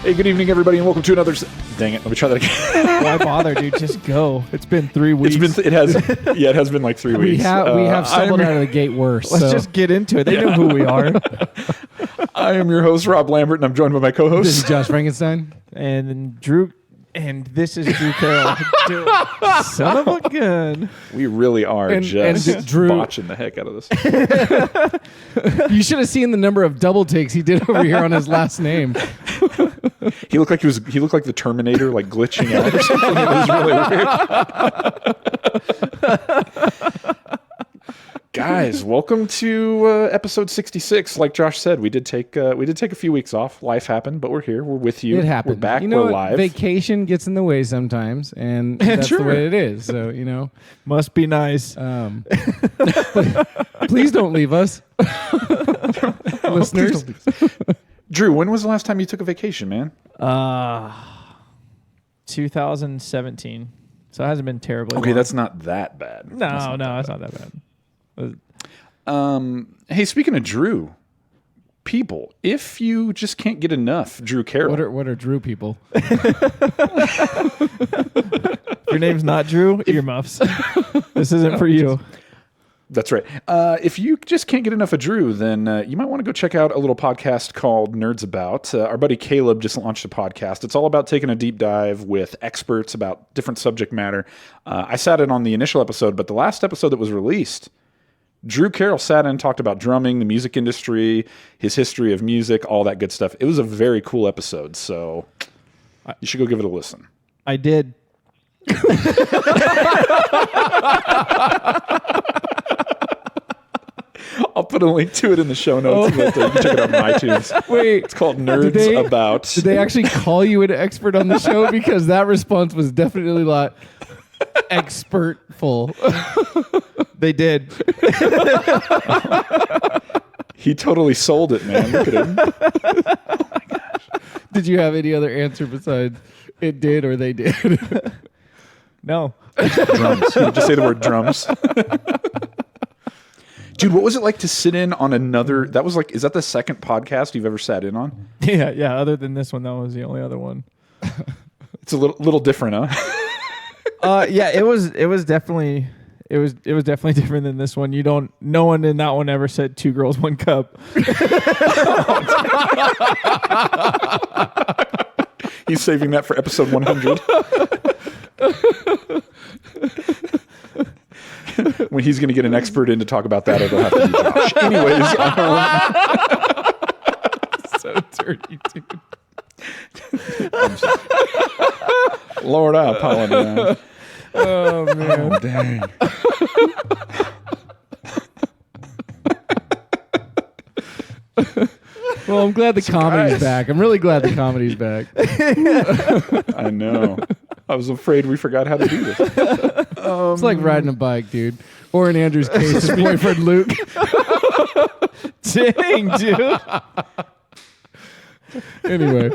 Hey, good evening, everybody, and welcome to another... Dang it, let me try that again. Why bother, dude? Just go. It's been 3 weeks. It has been like 3 weeks. We have stumbled out of the gate worse. Let's just get into it. They know who we are. I am your host, Rob Lambert, and I'm joined by my co-host. This is Josh Frankenstein. And Drew. And this is Drew Carroll. Dude, son of a gun. We really are And Drew- botching the heck out of this. You should have seen the number of double takes he did over here on his last name. He looked like the Terminator, like glitching out or something. It was really weird. Guys, welcome to episode 66. Like Josh said, we did take a few weeks off. Life happened, but we're here. We're with you. It happened. We're back. You know we're what? live. Vacation gets in the way sometimes, and that's Sure. the way it is. So, Must be nice. please don't leave us. Listeners. Drew, when was the last time you took a vacation, man? 2017. So it hasn't been terribly Okay, long. that's not that bad. No, it's not that bad. Hey, speaking of Drew, people, if you just can't get enough Drew Carroll. What are Drew people? Your name's not Drew? Earmuffs. This isn't for you. That's right. If you just can't get enough of Drew, then you might want to go check out a little podcast called Nerds About. Our buddy Caleb just launched a podcast. It's all about taking a deep dive with experts about different subject matter. I sat in on the initial episode, but the last episode that was released, Drew Carroll sat in and talked about drumming, the music industry, his history of music, all that good stuff. It was a very cool episode, so you should go give it a listen. I did. I'll put a link to it in the show notes. But, you can check it out on iTunes. Wait, It's called Nerds About. Did they actually call you an expert on the show? Because that response was definitely not expertful. They did. He totally sold it, man. Look at him. Oh my gosh. Did you have any other answer besides it did or they did? No. Drums. You just say the word drums. Dude, what was it like to sit in on another? That was like, is that the second podcast you've ever sat in on? Yeah. Other than this one, that was the only other one. It's a little different, huh? Yeah, it was definitely different than this one. No one in that one ever said 2 girls, 1 cup. He's saving that for episode 100. When he's going to get an expert in to talk about that, it'll have to be Josh. Anyways. So dirty, dude. Lord, I apologize. Oh, man. Oh, dang. Well, I'm glad the comedy's guys. back. I'm really glad the comedy's back. I know. I was afraid we forgot how to do this. It's like riding a bike, dude. Or in Andrew's case, his boyfriend Luke. Dang, dude. Anyway,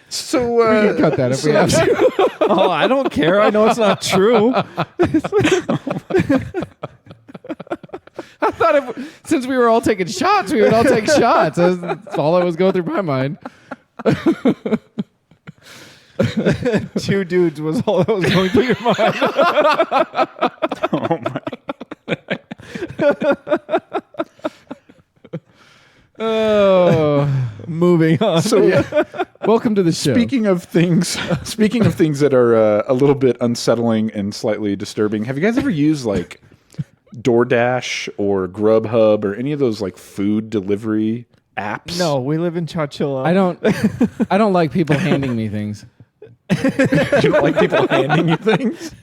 So, we can cut that if we have to. Oh, I don't care. I know it's not true. I thought since we were all taking shots, we would all take shots. That's all that was going through my mind. 2 dudes was all that was going through your mind. oh my. Oh, Moving on. So, welcome to the show. Speaking of things that are a little bit unsettling and slightly disturbing, have you guys ever used like DoorDash or Grubhub or any of those like food delivery apps? No, we live in Chowchilla. I don't like people handing me things. You don't like people handing you things?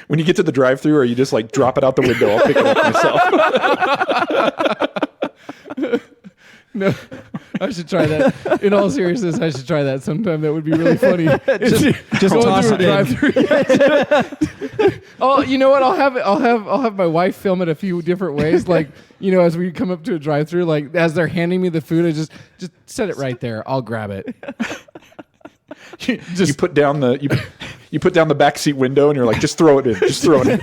When you get to the drive-thru, or you just like drop it out the window, I'll pick it up myself. No, I should try that. In all seriousness, I should try that sometime. That would be really funny. Just toss it in. Oh, you know what? I'll have my wife film it a few different ways. Like, as we come up to a drive-thru, like as they're handing me the food, I just set it right there. I'll grab it. You put down the back seat window, and you're like, just throw it in. Just throw it in.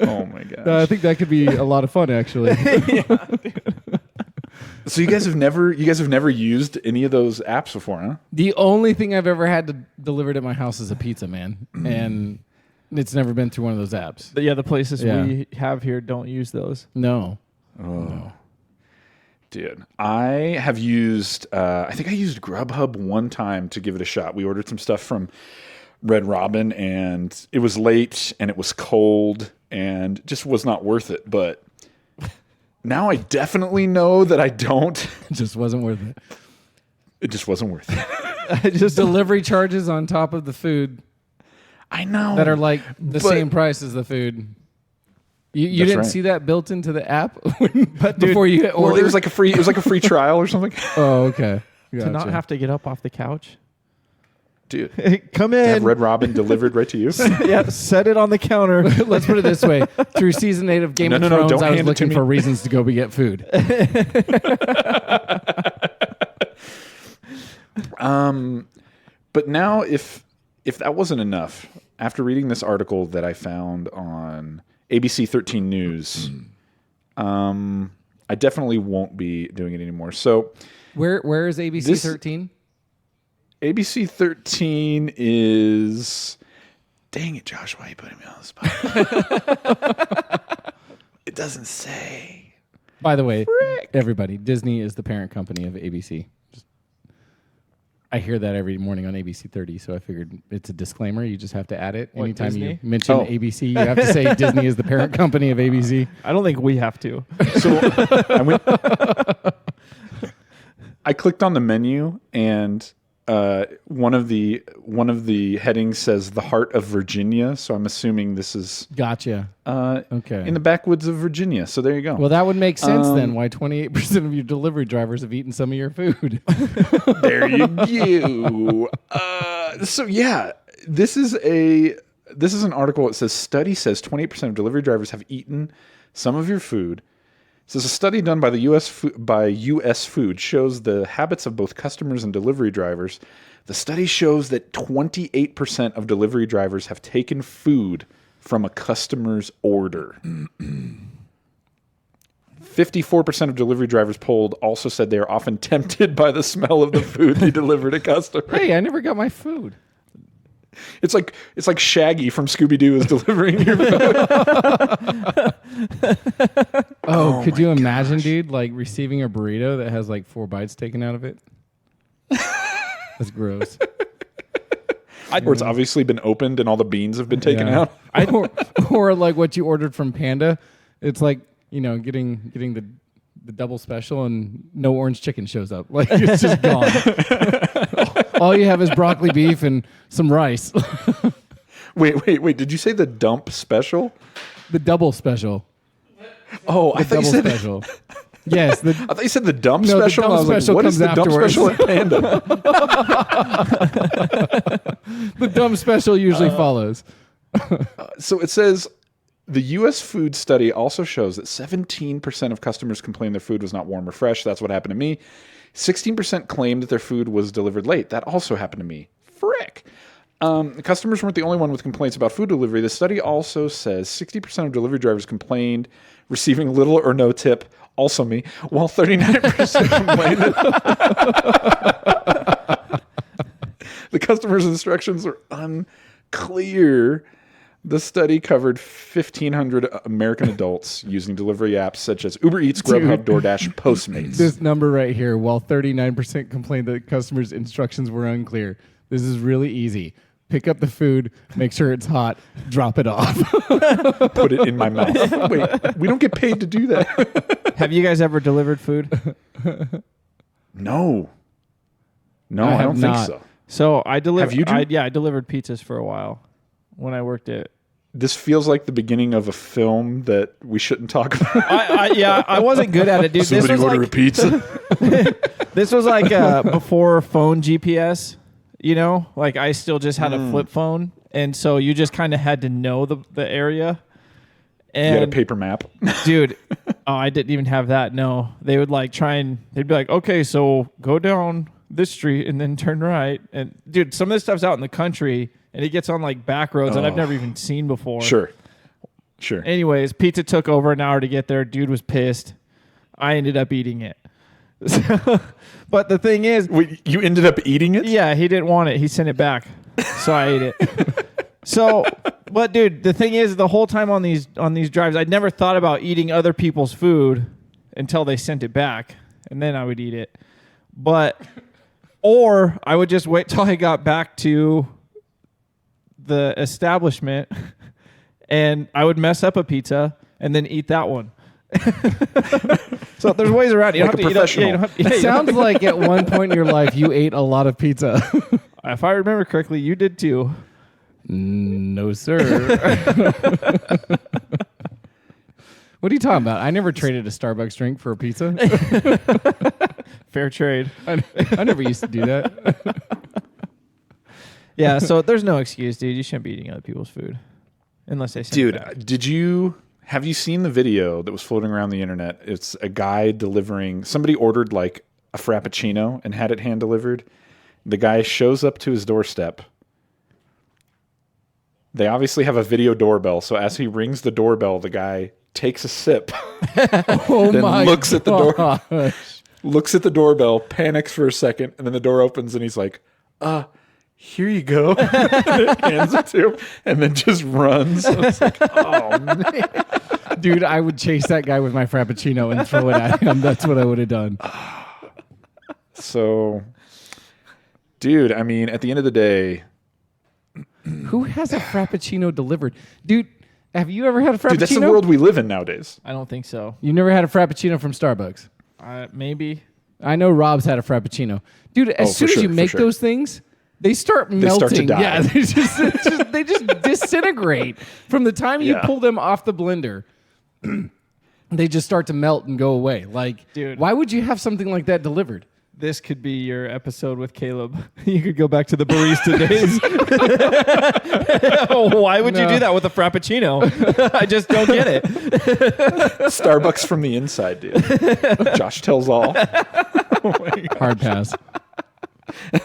Oh my gosh. I think that could be a lot of fun, actually. So you guys have never used any of those apps before, huh? The only thing I've ever had to delivered at my house is a pizza, man, and it's never been through one of those apps. But the places we have here don't use those. No. Oh. No. Dude, I have used, I think I used Grubhub one time to give it a shot. We ordered some stuff from Red Robin, and it was late, and it was cold, and just was not worth it. But now I definitely know that I don't. It just wasn't worth it. It just wasn't worth it. Just delivery charges on top of the food. I know. That are like the same price as the food. You didn't see that built into the app before you hit order? Well, it was like a free trial or something. Oh, okay. Gotcha. To not have to get up off the couch. Dude, come to in. have Red Robin delivered right to you. Yeah, set it on the counter. Let's put it this way: through season 8 of Game of Thrones, I was looking for reasons to go get food. But now, if that wasn't enough, after reading this article that I found on ABC 13 News, I definitely won't be doing it anymore. So, where is ABC 13? ABC 13 is... Dang it, Josh, why are you putting me on the spot? It doesn't say. By the way, everybody, Disney is the parent company of ABC. I hear that every morning on ABC 30, so I figured it's a disclaimer. You just have to add it. Anytime Disney? you mention ABC, you have to say Disney is the parent company of ABC. I don't think we have to. So I clicked on the menu, and one of the headings says the heart of Virginia. So I'm assuming this is gotcha. Okay, in the backwoods of Virginia. So there you go. Well, that would make sense then. Why 28% of your delivery drivers have eaten some of your food? There you go. So yeah, this is an article. It says study says 28% of delivery drivers have eaten some of your food. It says a study done by the U.S. Food shows the habits of both customers and delivery drivers. The study shows that 28% of delivery drivers have taken food from a customer's order. 54% of delivery drivers polled also said they are often tempted by the smell of the food they deliver to customers. Hey, I never got my food. It's like Shaggy from Scooby-Doo is delivering your food. Oh, could you imagine, dude, like receiving a burrito that has like 4 bites taken out of it? That's gross. Or it's obviously been opened and all the beans have been taken out. Or like what you ordered from Panda. It's like, getting the double special and no orange chicken shows up. Like it's just gone. All you have is broccoli beef and some rice. Wait. Did you say the dump special? The double special. Oh, I thought you said special. Yes. I thought you said the dump special. The dump special what comes is the afterwards. dump special at Panda? The dump special usually follows. So it says the U.S. food study also shows that 17% of customers complained their food was not warm or fresh. That's what happened to me. 16% claimed that their food was delivered late. That also happened to me. Frick. Customers weren't the only one with complaints about food delivery. The study also says 60% of delivery drivers complained receiving little or no tip, also me, while 39% complained that the customer's instructions were unclear. The study covered 1,500 American adults using delivery apps such as Uber Eats, Grubhub, DoorDash, Postmates. This number right here, while 39% complained that customers' instructions were unclear. This is really easy. Pick up the food, make sure it's hot, drop it off. Put it in my mouth. Wait, we don't get paid to do that. Have you guys ever delivered food? No, I don't think so. So I delivered. Have you? I delivered pizzas for a while when I worked at. This feels like the beginning of a film that we shouldn't talk about. I wasn't good at it, dude. Somebody order a pizza. This was like before phone GPS. Like I still just had a flip phone, and so you just kind of had to know the area. And you had a paper map, dude. I didn't even have that. No, they would like they'd be like, okay, so go down this street and then turn right. And dude, some of this stuff's out in the country, and it gets on like back roads that I've never even seen before. Sure. Sure. Anyways, pizza took over an hour to get there. Dude was pissed. I ended up eating it. But the thing is, Wait, you ended up eating it? yeah, he didn't want it. He sent it back. So I ate it. So, but dude, the thing is, the whole time on these drives, I'd never thought about eating other people's food until they sent it back, and then I would eat it. Or I would just wait till I got back to the establishment, and I would mess up a pizza and then eat that one. So there's ways around it. You Like don't a have to eat. professional. It sounds like at one point in your life you ate a lot of pizza. If I remember correctly, you did too. No, sir. What are you talking about? I never traded a Starbucks drink for a pizza. Fair trade. I never used to do that. Yeah, so there's no excuse, dude. You shouldn't be eating other people's food unless they send it back. Dude, have you seen the video that was floating around the internet? It's a guy delivering. Somebody ordered like a Frappuccino and had it hand delivered. The guy shows up to his doorstep. They obviously have a video doorbell, so as he rings the doorbell, the guy takes a sip, Oh then my looks at the door, gosh. looks at the doorbell, panics for a second, and then the door opens and he's like, here you go. Hands it to him, and then just runs. I was like, oh, man. Dude, I would chase that guy with my Frappuccino and throw it at him. That's what I would have done. So, dude, I mean, at the end of the day, Who has a Frappuccino delivered? Dude, have you ever had a Frappuccino? dude, that's the world we live in nowadays. I don't think so. You never had a Frappuccino from Starbucks? Maybe. I know Rob's had a Frappuccino. Dude, as soon as you make those things, they start melting. start to die. Yeah, they just disintegrate. From the time you pull them off the blender, they just start to melt and go away. Like, Dude. why would you have something like that delivered? This could be your episode with Caleb. You could go back to the barista days. Why would you do that with a Frappuccino? I just don't get it. Starbucks from the inside, dude. Josh tells all. Oh my God. Hard pass.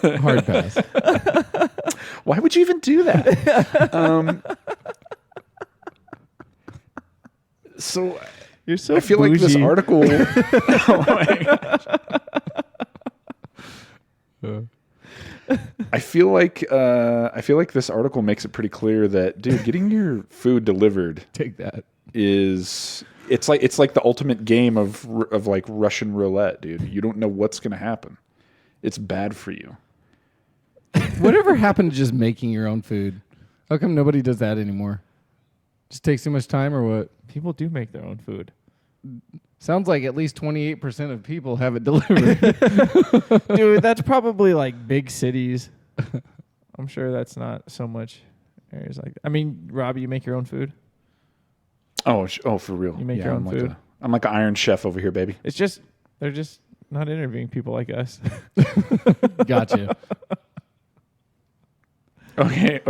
Hard pass. Why would you even do that? So You're so I feel like this bougie. article. Oh my gosh. I feel like this article makes it pretty clear that, dude, getting your food delivered Take that. it's like the ultimate game of like Russian roulette, dude. You don't know what's gonna happen. It's bad for you. Whatever happened to just making your own food? How come nobody does that anymore? Just takes too much time or what? People do make their own food. Sounds like at least 28% of people have it delivered. Dude, that's probably like big cities. I'm sure that's not so much areas like that. I mean, Robbie, you make your own food? Oh, for real. You make your own food? I'm like an Iron Chef over here, baby. It's just, they're just not interviewing people like us. Gotcha. Okay.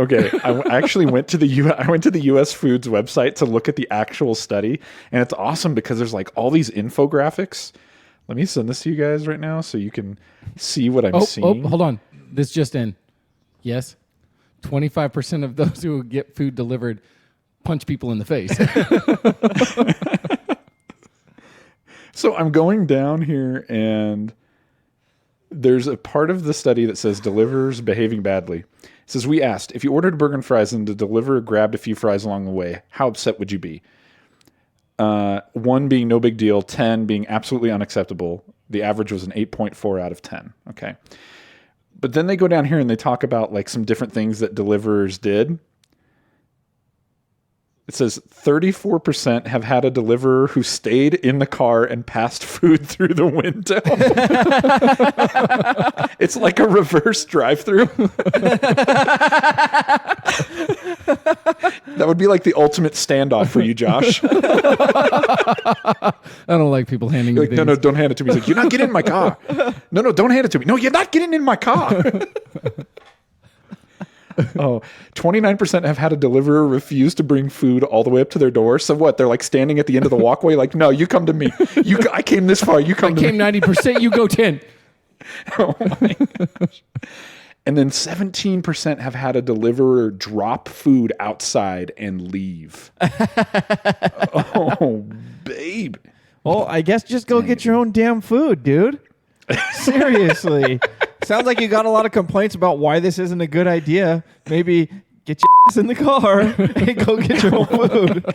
I actually went to the US Foods website to look at the actual study, and it's awesome because there's like all these infographics. Let me send this to you guys right now so you can see what I'm seeing. Hold on. This just in. Yes. 25% of those who get food delivered punch people in the face. So I'm going down here, and there's a part of the study that says deliverers behaving badly. It says, we asked, if you ordered a burger and fries and the deliverer grabbed a few fries along the way, how upset would you be? 1 being no big deal, 10 being absolutely unacceptable. The average was an 8.4 out of 10. Okay. But then they go down here and they talk about like some different things that deliverers did. It says 34% have had a deliverer who stayed in the car and passed food through the window. It's like a reverse drive-through. That would be like the ultimate standoff for you, Josh. I don't like people handing me Like, things. no, don't hand it to me. He's like, you're not getting in my car. No, don't hand it to me. No, you're not getting in my car. 29% have had a deliverer refuse to bring food all the way up to their door. So what? They're like standing at the end of the walkway like, no, you come to me. I came this far. You come to me. I came 90%, you go 10. Oh my gosh. And then 17% have had a deliverer drop food outside and leave. Oh, babe. Well, I guess just go get your own damn food, dude. Seriously. Sounds like you got a lot of complaints about why this isn't a good idea. Maybe get your ass in the car and go get your own food.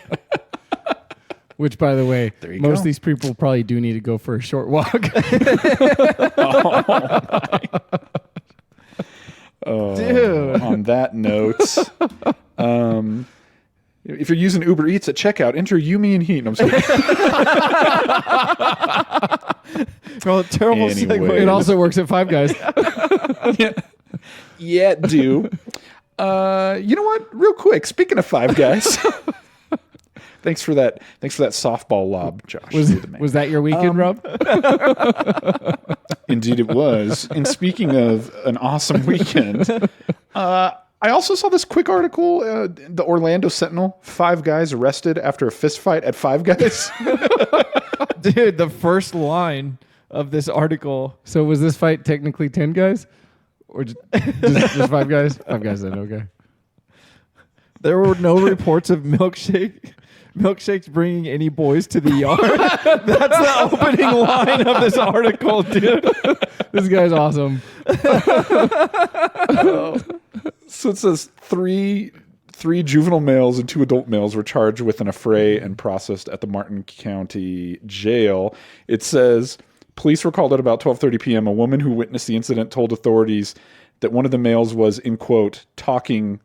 Which, by the way, most of these people probably do need to go for a short walk. Dude. On that note, if you're using Uber Eats at checkout, enter You, Me, and Heat. No, I'm sorry. Oh, terrible Anyway. segue. It also works at Five Guys. Yeah, do. You know what? Real quick, speaking of Five Guys, thanks for that softball lob, Josh. You're the man. Was that your weekend, Rob? Indeed, it was. And speaking of an awesome weekend, I also saw this quick article, the Orlando Sentinel, 5 guys arrested after a fist fight at Five Guys. Dude, the first line of this article. So was this fight technically 10 guys? Or just 5 guys? 5 guys then, okay. There were no reports of milkshakes bringing any boys to the yard. That's the opening line of this article, dude. This guy's awesome. So it says three juvenile males and 2 adult males were charged with an affray and processed at the Martin County Jail. It says police were called at about 12:30 p.m. A woman who witnessed the incident told authorities that one of the males was, in quote, talking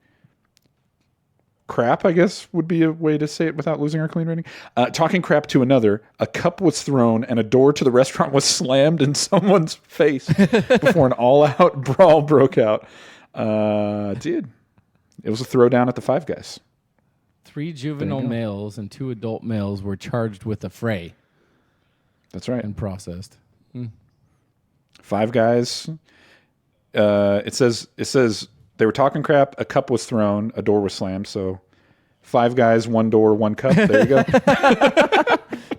crap, I guess would be a way to say it without losing our clean rating. Talking crap to another. A cup was thrown and a door to the restaurant was slammed in someone's face before an all-out brawl broke out. Dude, it was a throwdown at the Five Guys. 3 juvenile males and 2 adult males were charged with affray That's right. and processed. 5 guys. It says they were talking crap. A cup was thrown. A door was slammed. So 5 guys, 1 door, 1 cup. There you go.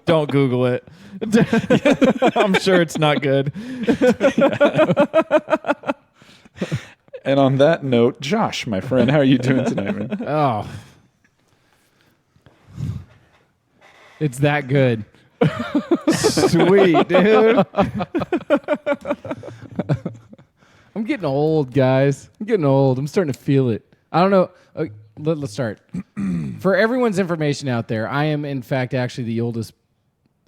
Don't Google it. I'm sure it's not good. And on that note, Josh, my friend, how are you doing tonight, man? Oh. It's that good. Sweet, dude. I'm getting old, guys. I'm getting old. I'm starting to feel it. I don't know. Let's start. For everyone's information out there, I am, in fact, actually the oldest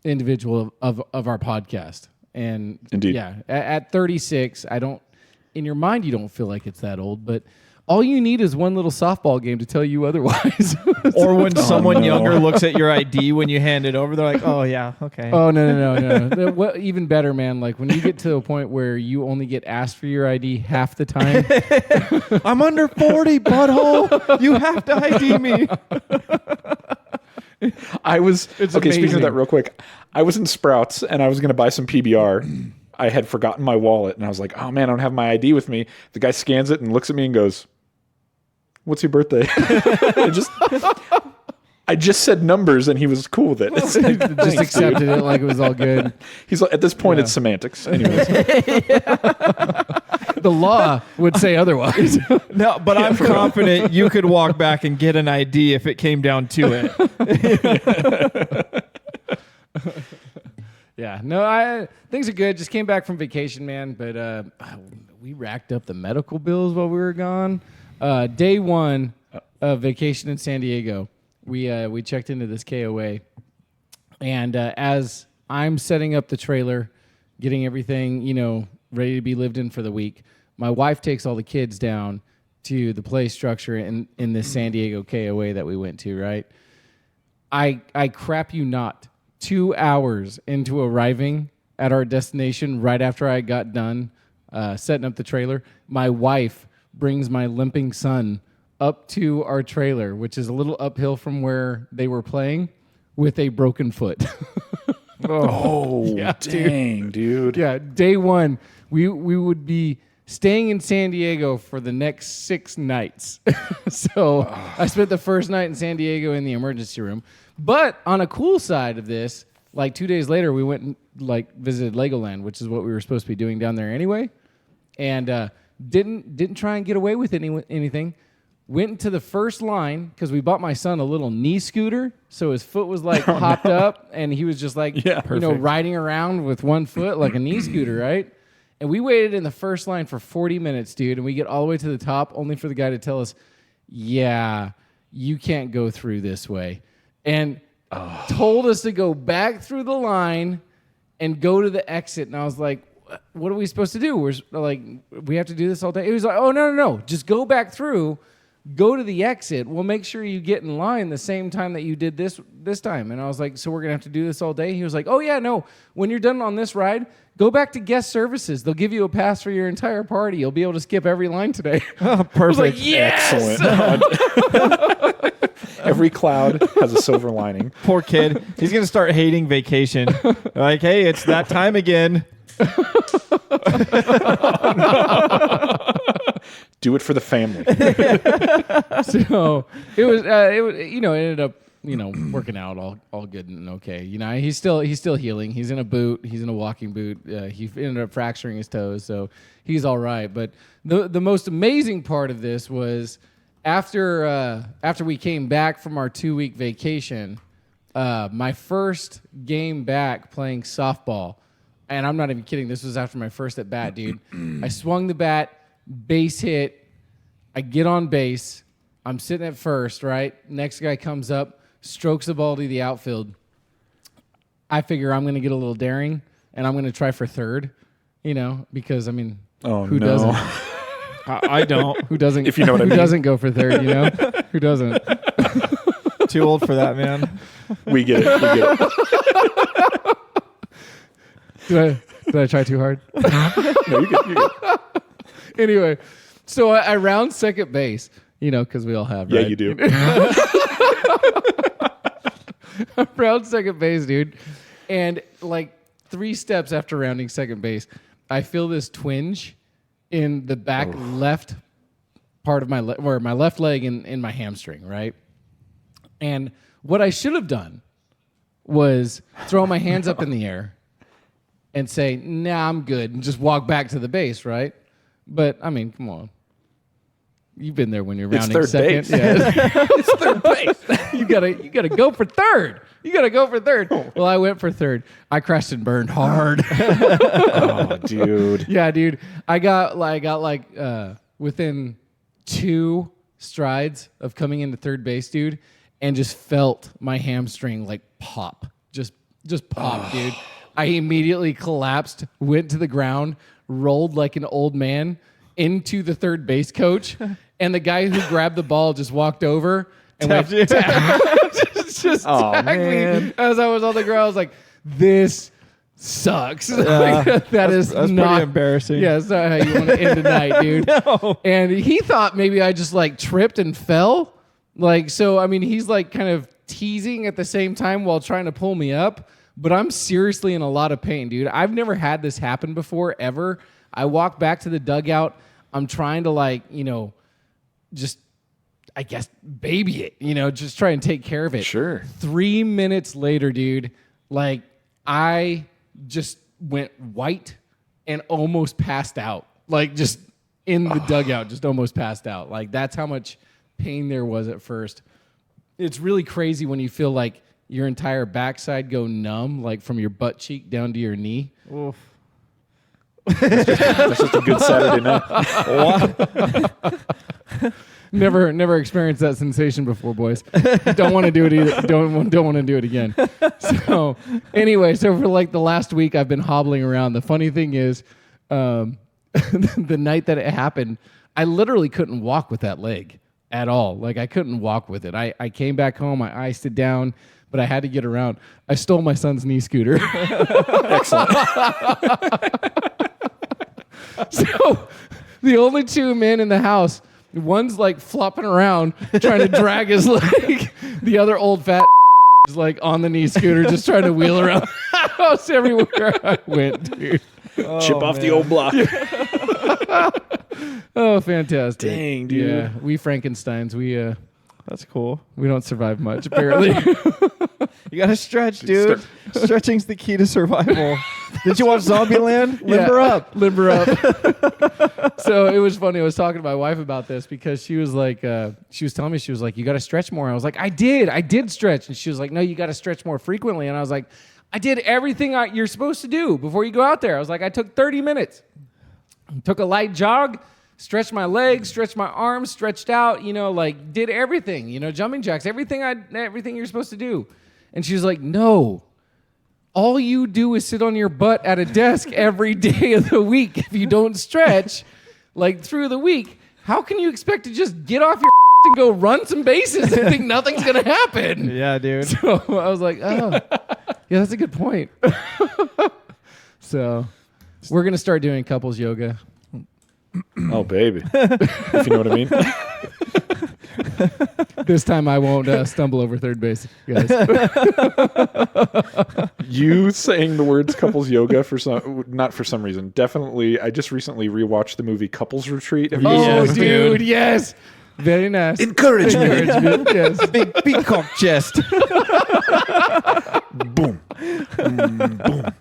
individual of our podcast. And Indeed. Yeah, at 36, I don't, in your mind, you don't feel like it's that old, but all you need is one little softball game to tell you otherwise. Or when someone younger looks at your ID when you hand it over, they're like, "Oh yeah, okay." Oh no. Well, even better, man. Like when you get to a point where you only get asked for your ID half the time. I'm under 40, butthole. You have to ID me. Speaking of that real quick, I was in Sprouts and I was going to buy some PBR. I had forgotten my wallet and I was like, oh man, I don't have my ID with me. The guy scans it and looks at me and goes, what's your birthday? I just said numbers and he was cool with it. Just accepted it like it was all good. He's like, at this point, it's semantics. Anyways. The law would say otherwise. No, but I'm confident you could walk back and get an ID if it came down to it. Yeah, no, things are good. Just came back from vacation, man. But we racked up the medical bills while we were gone. Day 1 of vacation in San Diego, we checked into this KOA, and as I'm setting up the trailer, getting everything ready to be lived in for the week, my wife takes all the kids down to the play structure in this San Diego KOA that we went to. Right, I crap you not. 2 hours into arriving at our destination, right after I got done setting up the trailer, my wife brings my limping son up to our trailer, which is a little uphill from where they were playing, with a broken foot. Yeah, dang, dude. Yeah, day 1, we would be staying in San Diego for the next 6 nights. So I spent the first night in San Diego in the emergency room. But on a cool side of this, like 2 days later, we went and visited Legoland, which is what we were supposed to be doing down there anyway. And Didn't try and get away with anything. Went into the first line because we bought my son a little knee scooter, so his foot was like hopped up, and he was just like riding around with one foot like a knee scooter, right? And we waited in the first line for 40 minutes, dude, and we get all the way to the top, only for the guy to tell us, "Yeah, you can't go through this way," and told us to go back through the line and go to the exit. And I was like, "What are we supposed to do? We're like, we have to do this all day." He was like, "Oh no, just go back through." Go to the exit. We'll make sure you get in line the same time that you did this time. And I was like, so we're going to have to do this all day? He was like, oh, yeah, no. When you're done on this ride, go back to guest services. They'll give you a pass for your entire party. You'll be able to skip every line today. Oh, perfect. I was like, yes! Excellent. Every cloud has a silver lining. Poor kid. He's going to start hating vacation. Like, hey, it's that time again. Do it for the family. So it was it ended up working out all good and okay. He's still healing. He's in a boot. He's in a walking boot. He ended up fracturing his toes, so he's all right. But the most amazing part of this was after we came back from our 2-week vacation, my first game back playing softball, and I'm not even kidding. This was after my first at bat, dude. I swung the bat. Base hit, I get on base, I'm sitting at first, right? Next guy comes up, strokes the ball to the outfield. I figure I'm going to get a little daring, and I'm going to try for third, because, who doesn't? I don't. Who doesn't? If you know what I mean. Who doesn't go for third, Who doesn't? Too old for that, man. We get it. Did I try too hard? No, you're good. Anyway, so I round second base, because we all have, Yeah, right? you do. I round second base, dude. And like 3 steps after rounding second base, I feel this twinge in the back left part of my left leg and in my hamstring, right? And what I should have done was throw my hands up in the air and say, nah, I'm good, and just walk back to the base, right? But, come on. You've been there when you're rounding third second. base. Yeah. It's third base. You gotta go for third. Well, I went for third. I crashed and burned hard. Oh, dude. Yeah, dude. I got within 2 strides of coming into third base, dude, and just felt my hamstring like pop. Just pop, dude. I immediately collapsed, went to the ground, rolled like an old man into the third base coach, and the guy who grabbed the ball just walked over and tapped me as I was on the ground. I was like, "This sucks." That's not pretty embarrassing. Yeah, that's not how you want to end the night, dude. No. And he thought maybe I just like tripped and fell. He's like kind of teasing at the same time while trying to pull me up. But I'm seriously in a lot of pain, dude. I've never had this happen before, ever. I walk back to the dugout. I'm trying to, just, I guess, baby it, just try and take care of it. Sure. 3 minutes later, dude, I just went white and almost passed out. Just in the dugout, just almost passed out. That's how much pain there was at first. It's really crazy when you feel like your entire backside go numb, from your butt cheek down to your knee. Oof. That's just a good Saturday night. Never experienced that sensation before, boys. Don't want to do it either. Don't want to do it again. So anyway, for the last week, I've been hobbling around. The funny thing is, the night that it happened, I literally couldn't walk with that leg at all. I couldn't walk with it. I came back home. I iced it down. But I had to get around. I stole my son's knee scooter. Excellent. So the only 2 men in the house, one's flopping around trying to drag his leg. The other old fat is on the knee scooter just trying to wheel around the house everywhere I went, dude. Chip off the old block. Oh, fantastic. Dang, dude. Yeah, we Frankensteins, That's cool. we don't survive much, apparently. You got to stretch, dude. Stretching's the key to survival. Did you watch Zombieland? Limber up. Limber up. So it was funny. I was talking to my wife about this because she was like, she was telling me, she was like, you got to stretch more. I was like, I did stretch. And she was like, no, you got to stretch more frequently. And I was like, I did everything you're supposed to do before you go out there. I was like, I took 30 minutes, took a light jog, stretched my legs, stretched my arms, stretched out, like did everything, jumping jacks, everything you're supposed to do. And she was like, no, all you do is sit on your butt at a desk every day of the week. If you don't stretch like through the week, how can you expect to just get off your and go run some bases and think nothing's going to happen? Yeah, dude. So I was like, oh, yeah, that's a good point. So we're going to start doing couples yoga. Oh, baby. If you know what I mean. This time I won't stumble over third base, guys. You saying the words couples yoga not for some reason. Definitely. I just recently rewatched the movie Couples Retreat. Have you seen Oh, this? dude, yes. Very nice. Encouragement. Yes. Big peacock chest. Boom. Boom.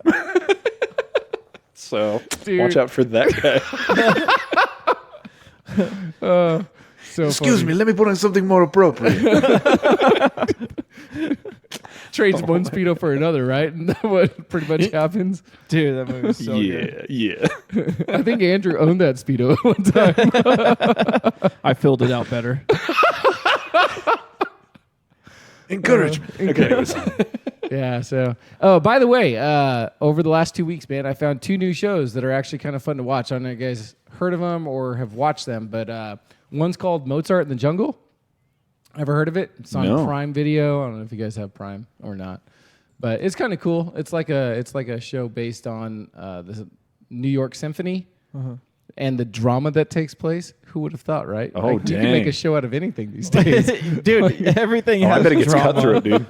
So Dude. watch out for that guy. So Excuse me, let me put on something more appropriate. Trades one Speedo for another, right? And that's what pretty much happens. Dude, that movie was so good. Yeah. I think Andrew owned that Speedo at one time. I filled it out better. Encouragement. Okay, anyways. Yeah, so. Oh, by the way, over the last 2 weeks, man, I found 2 new shows that are actually kind of fun to watch. I don't know if you guys heard of them or have watched them, but one's called Mozart in the Jungle. Ever heard of it? It's on Prime Video. I don't know if you guys have Prime or not, but it's kind of cool. It's like a show based on the New York Symphony and the drama that takes place. Who would have thought, right? Oh, You dang. can make a show out of anything these days. Dude, everything has I bet it gets drama. cutthroat, dude.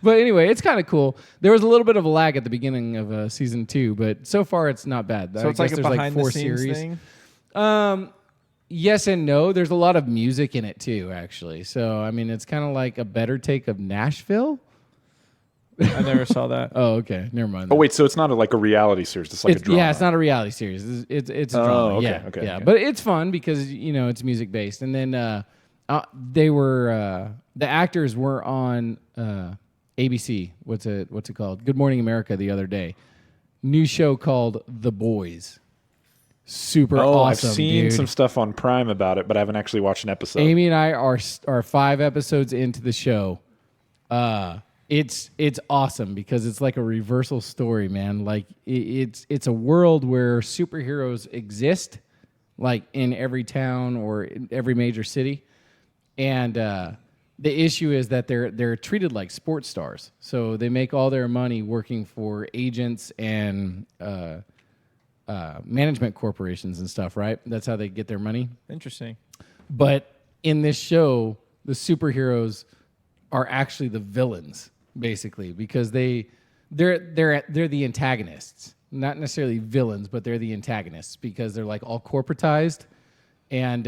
But anyway, it's kind of cool. There was a little bit of a lag at the beginning of season 2, but so far it's not bad. So it's like a there's behind 4 the scenes series. thing? Yes and no. There's a lot of music in it too, actually. So I mean, it's kind of like a better take of Nashville. I never saw that. Oh, okay. Never mind. Oh, wait, so it's not like a reality series. It's like a drama. Yeah, it's not a reality series. It's a drama. okay, Yeah, okay, yeah. okay. But it's fun because it's music based. And then they were the actors were on ABC. What's it called? Good Morning America the other day. New show called The Boys. Super awesome. I've seen dude. some stuff on Prime about it, but I haven't actually watched an episode. Amy and I are 5 episodes into the show. It's awesome because it's like a reversal story, man. Like it's a world where superheroes exist, like in every town or in every major city, and the issue is that they're treated like sports stars. So they make all their money working for agents and management corporations and stuff, right? That's how they get their money. Interesting. But in this show, the superheroes are actually the villains, basically, because they're the antagonists, not necessarily villains, but they're the antagonists because they're like all corporatized, and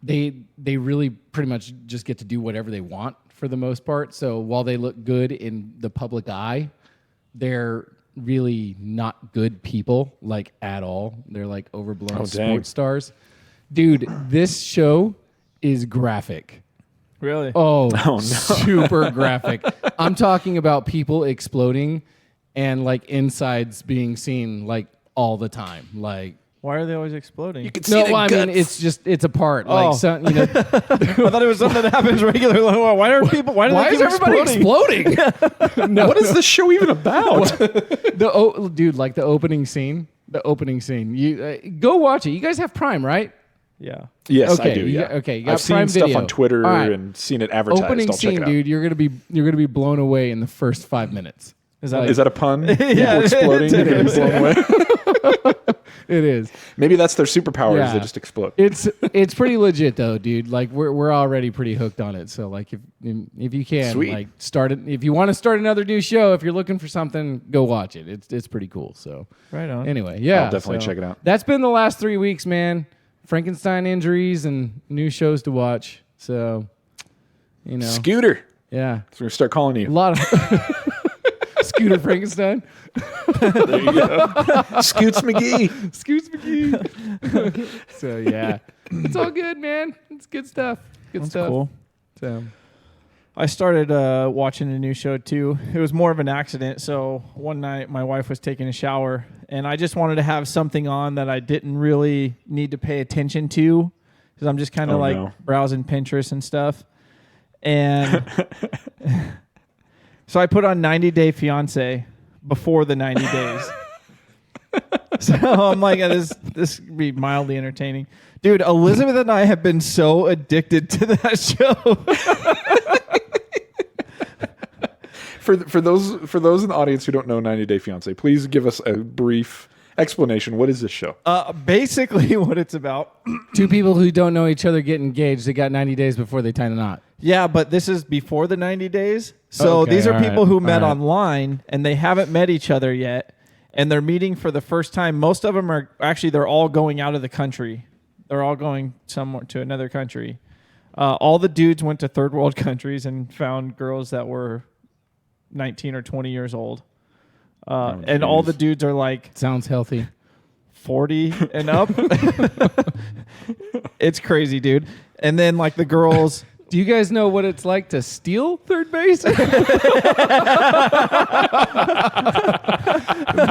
they really pretty much just get to do whatever they want for the most part. So while they look good in the public eye, they're really not good people, like at all. They're like overblown sports stars. Dude, this show is graphic. Really? Oh, no. Super graphic. I'm talking about people exploding and like insides being seen like all the time. Like, Why are they always exploding? You can see the I guts. mean, it's a part. Oh. Like, some, I thought it was something that happens regularly. Why are people? Why why they is keep everybody exploding? No, What is this show even about? dude, like the opening scene. The opening scene. You go watch it. You guys have Prime, right? Yeah. Yes, Okay, I do. you Yeah. got- okay, you got I've seen Prime stuff Video. on Twitter All right. and seen it advertised. Opening I'll check scene, it out. dude. You're gonna be blown away in the first 5 minutes. Is that Is that a pun? Yeah, People exploding. You're gonna be blown away. It is. Maybe that's their superpowers. Yeah. They just explode. It's pretty legit though, dude. Like we're already pretty hooked on it. So like if you can Sweet. like start it, if you want to start another new show, if you're looking for something, go watch it. It's pretty cool. So right on? anyway, yeah, I'll definitely so check it out. That's been the last 3 weeks, man. Frankenstein injuries and new shows to watch. So Scooter. yeah, So we're gonna start calling a you. lot of Scooter Frankenstein. There you go. Scoots McGee. Scoots McGee. So yeah, it's all good, man. It's good stuff. Good That's stuff. cool. So I started watching a new show too. It was more of an accident. So one night my wife was taking a shower and I just wanted to have something on that I didn't really need to pay attention to because I'm just kind of browsing Pinterest and stuff. And so I put on 90 Day Fiancé before the 90 days. So I'm like, this could be mildly entertaining. Dude, Elizabeth and I have been so addicted to that show. For those in the audience who don't know 90 Day Fiancé, please give us a brief explanation. What is this show? Basically what it's about. two people who don't know each other get engaged. They got 90 days before they tie the knot. Yeah, but this is before the 90 days. So these are people who met online and they haven't met each other yet. And they're meeting for the first time. Most of them are actually, they're all going out of the country. They're all going somewhere to another country. All the dudes went to third world countries and found girls that were 19 or 20 years old. And all the dudes are like Sounds healthy. 40 and up. It's crazy, dude. And then like the girls. Do you guys know what it's like to steal third base?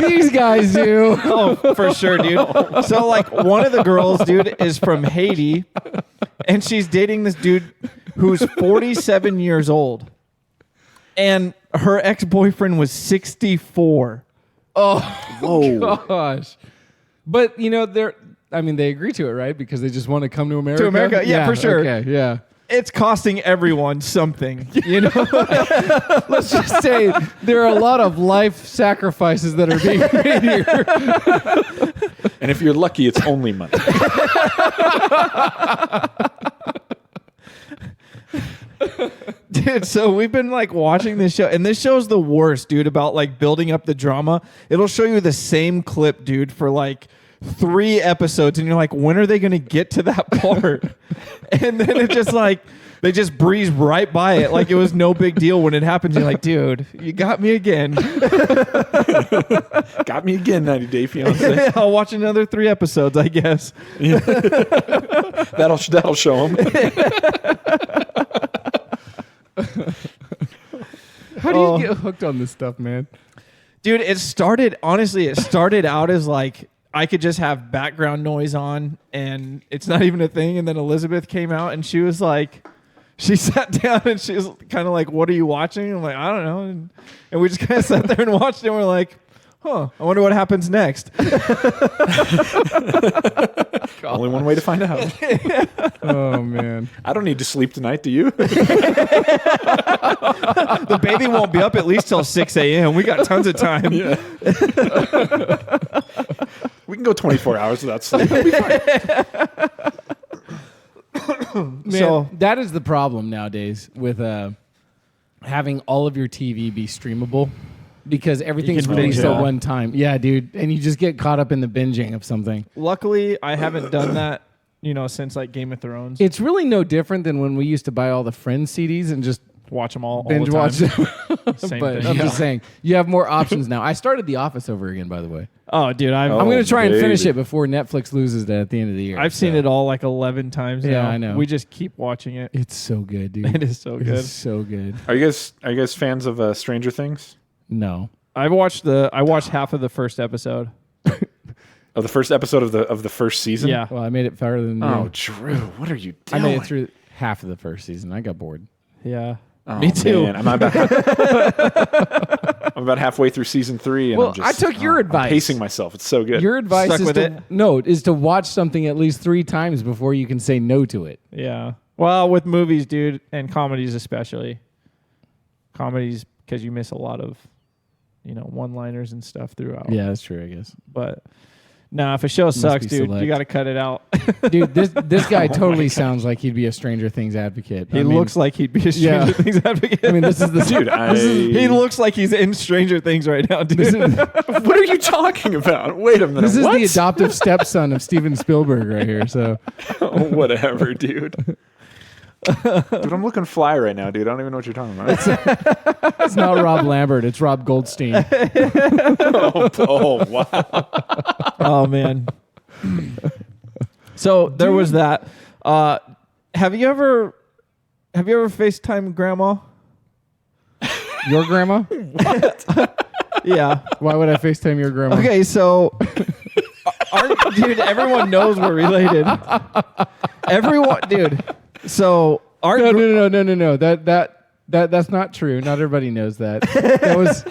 These guys do. Oh, for sure, dude. So like one of the girls, dude, is from Haiti and she's dating this dude who's 47 years old. And her ex-boyfriend was 64. Oh, Whoa. gosh. But, you know, they agree to it, right? Because they just want to come to America? To America? Yeah, for sure. Okay, yeah. It's costing everyone something, you know? Let's just say there are a lot of life sacrifices that are being made here. And if you're lucky, it's only money. Dude, so we've been like watching this show, and this show's the worst, dude, about like building up the drama. It'll show you the same clip, dude, for like 3 episodes, and you're like, when are they going to get to that part? And then it just like, they just breeze right by it like it was no big deal when it happens. You're like, dude, you got me again. Got me again, 90 Day Fiancé. I'll watch another 3 episodes, I guess. Yeah. That'll show them. How do you get hooked on this stuff, man? Dude, it started out as like, I could just have background noise on and it's not even a thing. And then Elizabeth came out and she was like, she sat down and she was kind of like, what are you watching? I'm like, I don't know. And we just kind of sat there and watched it and we're like, huh, I wonder what happens next. Only one way to find out. Oh, man. I don't need to sleep tonight, do you? The baby won't be up at least till 6 a.m. We got tons of time. Yeah. We can go 24 hours without sleep. It'll be fine. Man, So- that is the problem nowadays with having all of your TV be streamable because everything's can binge released it at all. one time. Yeah, dude. And you just get caught up in the binging of something. Luckily, I haven't done that, since like Game of Thrones. It's really no different than when we used to buy all the Friends CDs and just Watch them all binge the time. watch them. Same But thing. I'm just saying, you have more options now. I started The Office over again, by the way. Oh, dude, I'm Oh, going to try and finish baby. it before Netflix loses it at the end of the year. I've seen it all like 11 times Yeah, now. I know. We just keep watching it. It's so good, dude. It is so good. It's so good. Are you guys fans of Stranger Things? No. I watched half of the first episode. Of the first episode of the first season? Yeah. Well, I made it farther than Oh, you. Drew, what are you I doing? made it through half of the first season. I got bored. Yeah. Oh, Me too. Man. I'm about halfway through season 3, and Well, I'm just, I took your advice. I'm pacing myself. It's so good. Your advice Stuck is with it? is to watch something at least 3 times before you can say no to it. Yeah. Well, with movies, dude, and comedies especially. Comedies, because you miss a lot of, one-liners and stuff throughout. Yeah, that's true, I guess. But, if a show sucks, be dude, select. you got to cut it out. Dude, this guy totally sounds like he'd be a Stranger Things advocate. He looks like he'd be a Stranger Things advocate. I mean, this is the Dude, he looks like he's in Stranger Things right now, dude. what are you talking about? Wait a minute. This is what? the adoptive stepson of Steven Spielberg right here. So Whatever, dude. Dude, I'm looking fly right now, dude. I don't even know what you're talking about. It's not Rob Lambert. It's Rob Goldstein. Oh, wow. Oh man. So there was that. Have you ever FaceTime grandma? Your grandma? Yeah. Why would I FaceTime your grandma? Okay, so dude, everyone knows we're related. Everyone, dude. So our No. That's not true. Not everybody knows that. That was.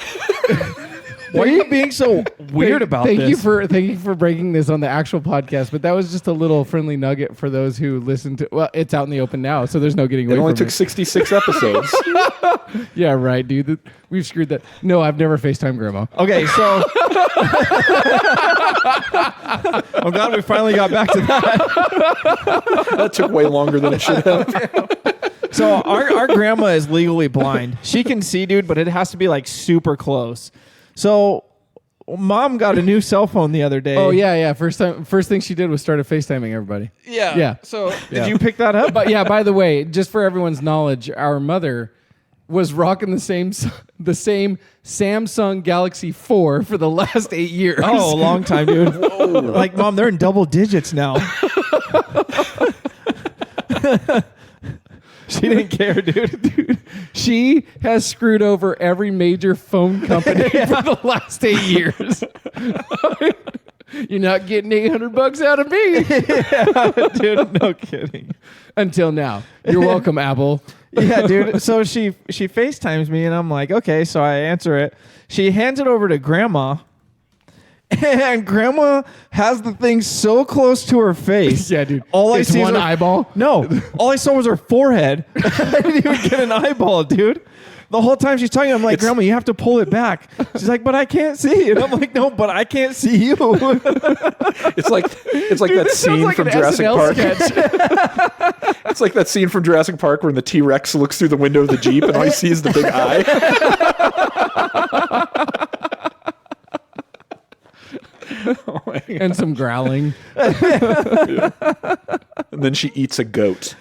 Why are you being so weird about thank this? Thank you for breaking this on the actual podcast, but that was just a little friendly nugget for those who listen to. Well, it's out in the open now, so there's no getting away It only from took it. 66 episodes. Yeah, right, dude. We've screwed that. No, I've never FaceTime grandma. Okay, so I'm glad we finally got back to that. That took way longer than it should have. So our grandma is legally blind. She can see, dude, but it has to be like super close. So mom got a new cell phone the other day. Oh yeah. First thing she did was started FaceTiming everybody. Yeah. So Yeah. did you pick that up? But yeah, by the way, just for everyone's knowledge, our mother was rocking the same Samsung Galaxy 4 for the last 8 years. Oh, a long time, dude. Like, mom, they're in double digits now. She didn't care, dude. She has screwed over every major phone company for the last 8 years. You're not getting $800 out of me. Yeah, dude, no kidding. Until now. You're welcome, Apple. Yeah, dude. So she FaceTimes me, and I'm like, okay. So I answer it. She hands it over to grandma, and grandma has the thing so close to her face. Yeah, dude. All I It's see one is her eyeball. No, all I saw was her forehead. I didn't even get an eyeball, dude. The whole time she's talking, I'm like, Grandma, you have to pull it back. She's like, but I can't see. And I'm like, no, but I can't see you. It's like that scene like from an Jurassic SNL Park. sketch. It's like that scene from Jurassic Park where the T-Rex looks through the window of the Jeep and all he sees is the big eye. Oh my God. And some growling. Yeah. And then she eats a goat.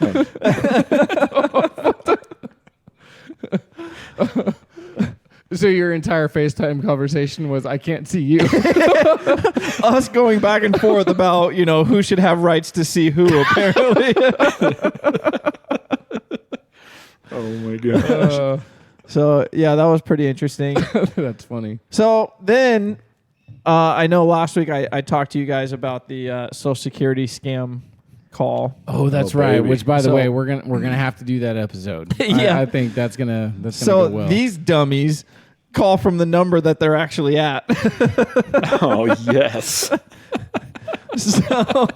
So your entire FaceTime conversation was, I can't see you. Us going back and forth about, who should have rights to see who, apparently. Oh my gosh. So, yeah, that was pretty interesting. That's funny. So then I know last week I talked to you guys about the Social Security scam call. Oh, that's Oh, right. baby. Which, by the So- way, we're gonna have to do that episode. Yeah. I think that's gonna So go well. these dummies call from the number that they're actually at. Oh yes. So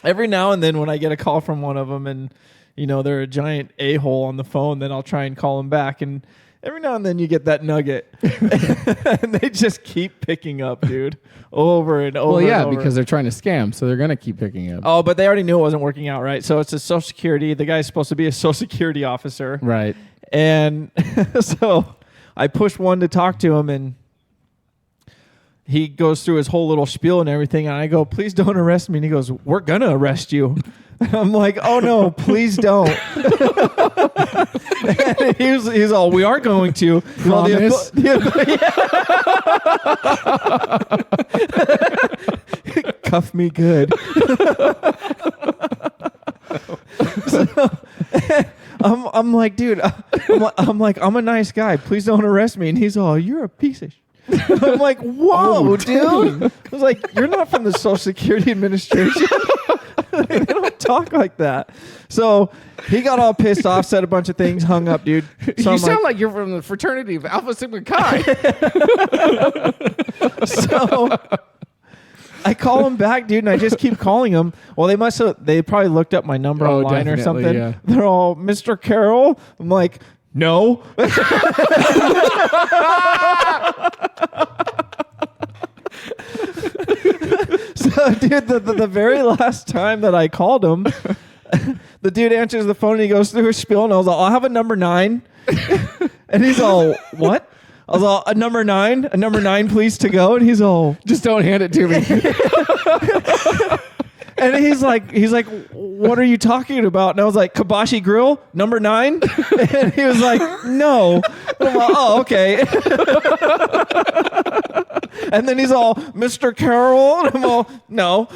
every now and then when I get a call from one of them and, they're a giant a-hole on the phone, then I'll try and call them back. And every now and then you get that nugget. And they just keep picking up, dude, over and over. well, yeah, and over. because they're trying to scam, so they're gonna keep picking up. Oh, but they already knew it wasn't working out, right? So it's a Social Security. The guy's supposed to be a Social Security officer. Right. And so I push one to talk to him, and he goes through his whole little spiel and everything. And I go, please don't arrest me. And he goes, we're going to arrest you. And I'm like, oh, no, please don't. And he's all, we are going to. Promise? Cuff me good. So, I'm like, dude, I'm like, I'm a nice guy. Please don't arrest me. And he's all, you're a piece of I'm like, whoa, dude. I was like, you're not from the Social Security Administration. They don't talk like that. So he got all pissed off, said a bunch of things, hung up, dude. So You sound like you're from the fraternity of Alpha Sigma Chi. So I call him back, dude, and I just keep calling him. Well, they probably looked up my number Oh, online or definitely, something. yeah. They're all, Mr. Carroll. I'm like, no. So, dude, the very last time that I called him, the dude answers the phone and he goes through his spiel, and I was like, I'll have a number 9. And he's all, what? I was all, a number 9, please, to go. And he's all, Just don't hand it to me. And he's like, what are you talking about? And I was like, Kibashi Grill, number 9? And he was like, no. I'm like, oh, okay. And then he's all, Mr. Carroll? And I'm all, no.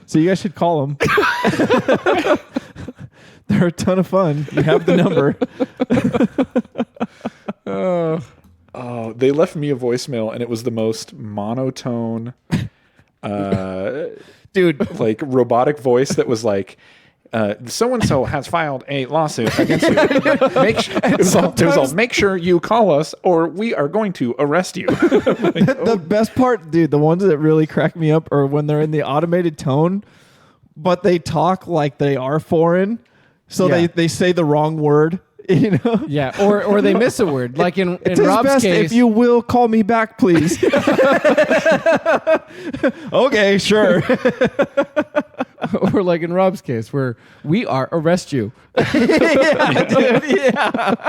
So you guys should call them. They're a ton of fun. You have the number. Oh, they left me a voicemail, and it was the most monotone, dude, like robotic voice that was like, so and so has filed a lawsuit against you. It was all, make sure you call us, or we are going to arrest you. The best part, dude, the ones that really crack me up are when they're in the automated tone, but they talk like they are foreign, so they say the wrong word. You know? Yeah, or they miss a word. Like in Rob's best case, if you will call me back, please. Okay, sure. Or like in Rob's case, where we are arrest you. Yeah, dude, yeah.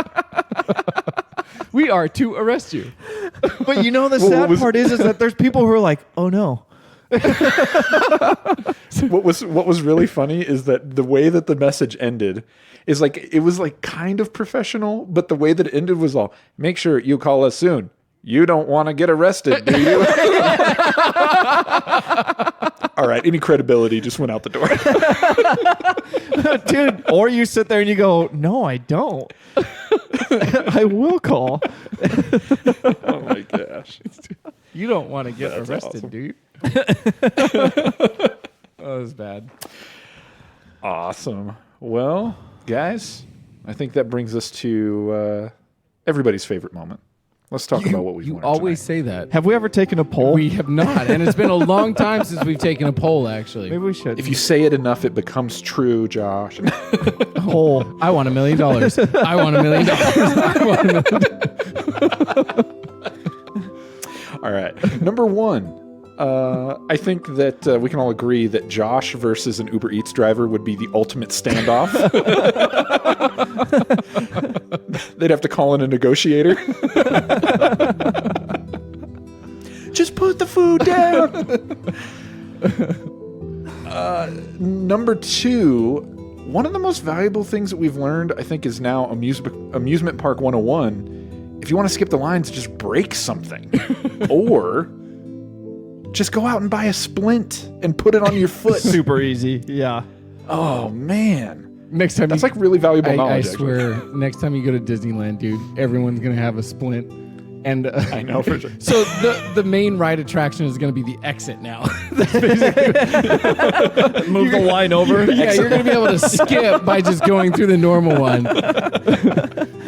We are to arrest you. But you know the sad part is that there's people who are like, oh no. What was really funny is that the way that the message ended is like, it was like kind of professional, but the way that it ended was all, make sure you call us soon. You don't want to get arrested, do you? All right, any credibility just went out the door. Dude, or you sit there and you go, no, I don't. I will call. Oh my gosh. You don't want to get That's arrested, awesome. do you? That was bad. Awesome. Well, guys, I think that brings us to everybody's favorite moment. Let's talk about what we've You learned always tonight. say that. Have we ever taken a poll? We have not, and it's been a long time since we've taken a poll. Actually, Maybe we should. If you say it enough, it becomes true, Josh. poll. I want $1 million. I want $1 million. I want $1 million. All right. Number 1. I think that we can all agree that Josh versus an Uber Eats driver would be the ultimate standoff. They'd have to call in a negotiator. Just put the food down. Number 2, one of the most valuable things that we've learned, I think, is now Amusement Park 101. If you want to skip the lines, just break something. Or just go out and buy a splint and put it on your foot. Super easy. Yeah. Oh, man. Next time, That's like really valuable I knowledge. swear, next time you go to Disneyland, dude, everyone's gonna have a splint. And I know for sure. So the main ride attraction is going to be the exit now. Move the line over. Yeah, you're going to be able to skip by just going through the normal one.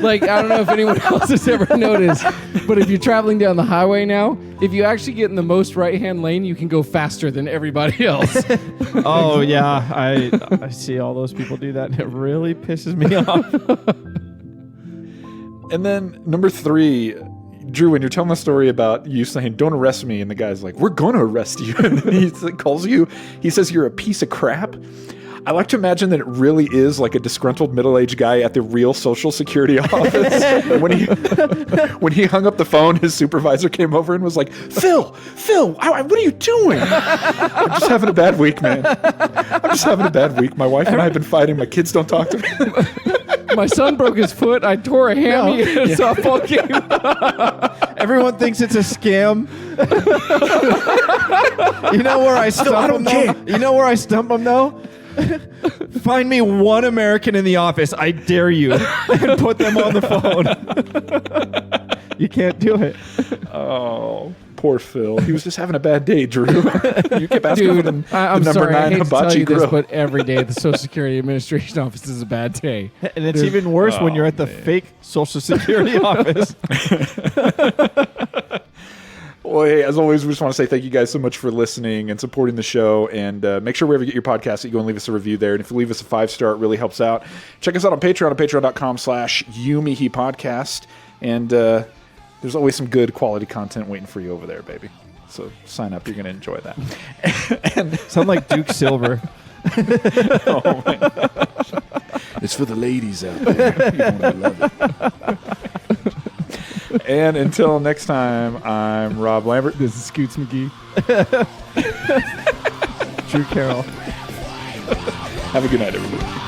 Like, I don't know if anyone else has ever noticed, but if you're traveling down the highway now, if you actually get in the most right-hand lane, you can go faster than everybody else. Oh, yeah. I see all those people do that, and it really pisses me off. And then number 3, Drew, when you're telling the story about you saying, don't arrest me, and the guy's like, we're going to arrest you. And then he calls you, he says you're a piece of crap. I like to imagine that it really is like a disgruntled middle-aged guy at the real Social Security office. And when he hung up the phone, his supervisor came over and was like, Phil, what are you doing? I'm just having a bad week, man. I'm just having a bad week. My wife and I have been fighting. My kids don't talk to me. My son broke his foot. I tore a hammy in a softball game. Everyone thinks it's a scam. You know where I stump them, though? You know where I stump them, though? Find me one American in the office, I dare you, and put them on the phone. You can't do it. Oh, poor Phil. He was just having a bad day, Drew. You kept asking for the I'm number sorry, 9 I hate to tell hibachi you grill. this, but every day at the Social Security Administration office is a bad day. And it's even worse when you're at the fake Social Security office. Well, hey, as always, we just want to say thank you guys so much for listening and supporting the show. And make sure wherever you get your podcast that you go and leave us a review there. And if you leave us a 5-star, it really helps out. Check us out on Patreon at patreon.com/youmehepodcast. And there's always some good quality content waiting for you over there, baby. So sign up. You're going to enjoy that. And Sound like Duke Silver. oh my gosh. It's for the ladies out there. You're going to love it. And until next time, I'm Rob Lambert. This is Scoots McGee. Drew Carroll. Have a good night, everybody.